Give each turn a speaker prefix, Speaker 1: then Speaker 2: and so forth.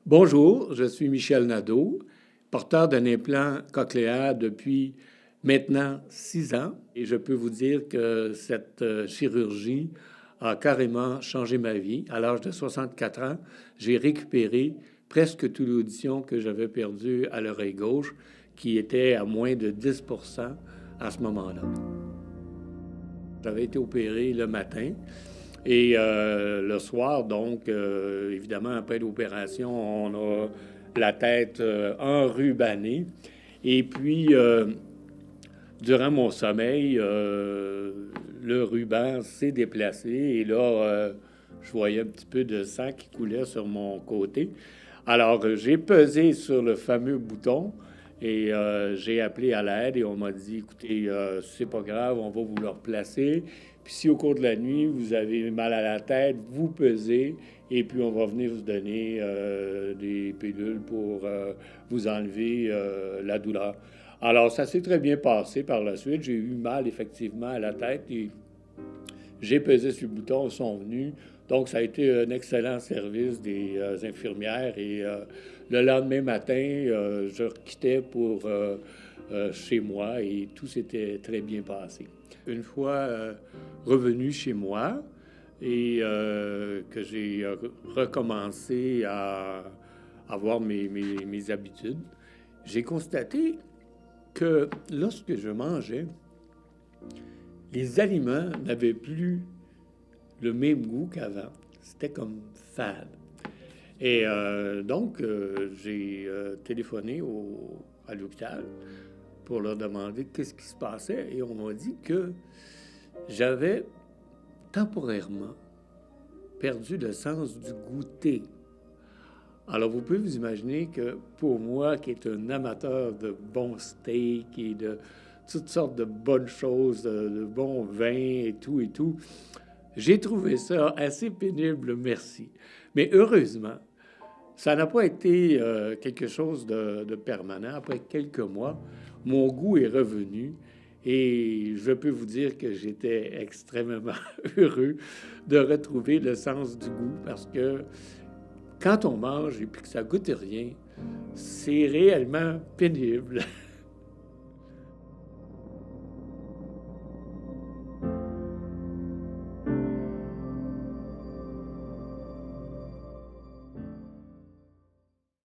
Speaker 1: Bonjour, je suis Michel Nadeau, porteur d'un implant cochléaire depuis maintenant 6 ans et je peux vous dire que cette chirurgie a carrément changé ma vie. À l'âge de 64 ans, j'ai récupéré presque toute l'audition que j'avais perdue à l'oreille gauche, qui était à moins de 10% à ce moment-là. J'avais été opéré le matin. Et le soir, donc, évidemment, après l'opération, on a la tête enrubannée. Et puis, durant mon sommeil, le ruban s'est déplacé. Et là, je voyais un petit peu de sang qui coulait sur mon côté. Alors, j'ai pesé sur le fameux bouton et j'ai appelé à l'aide et on m'a dit, écoutez, c'est pas grave, on va vous le replacer. Puis si au cours de la nuit, vous avez mal à la tête, vous pesez et puis on va venir vous donner des pilules pour vous enlever la douleur. Alors, ça s'est très bien passé par la suite. J'ai eu mal effectivement à la tête et j'ai pesé sur le bouton, ils sont venus. Donc, ça a été un excellent service des infirmières. Et le lendemain matin, je quittais pour chez moi et tout s'était très bien passé. Une fois revenu chez moi et que j'ai recommencé à avoir mes habitudes, j'ai constaté que lorsque je mangeais, les aliments n'avaient plus le même goût qu'avant. C'était comme fade. Et donc, j'ai téléphoné à l'hôpital pour leur demander qu'est-ce qui se passait. Et on m'a dit que j'avais temporairement perdu le sens du goûter. Alors, vous pouvez vous imaginer que pour moi, qui est un amateur de bons steaks et de toutes sortes de bonnes choses, de bons vins et tout, j'ai trouvé ça assez pénible, merci. Mais heureusement, ça n'a pas été quelque chose de permanent. Après quelques mois, mon goût est revenu et je peux vous dire que j'étais extrêmement heureux de retrouver le sens du goût parce que quand on mange et puis que ça goûte rien, c'est réellement pénible.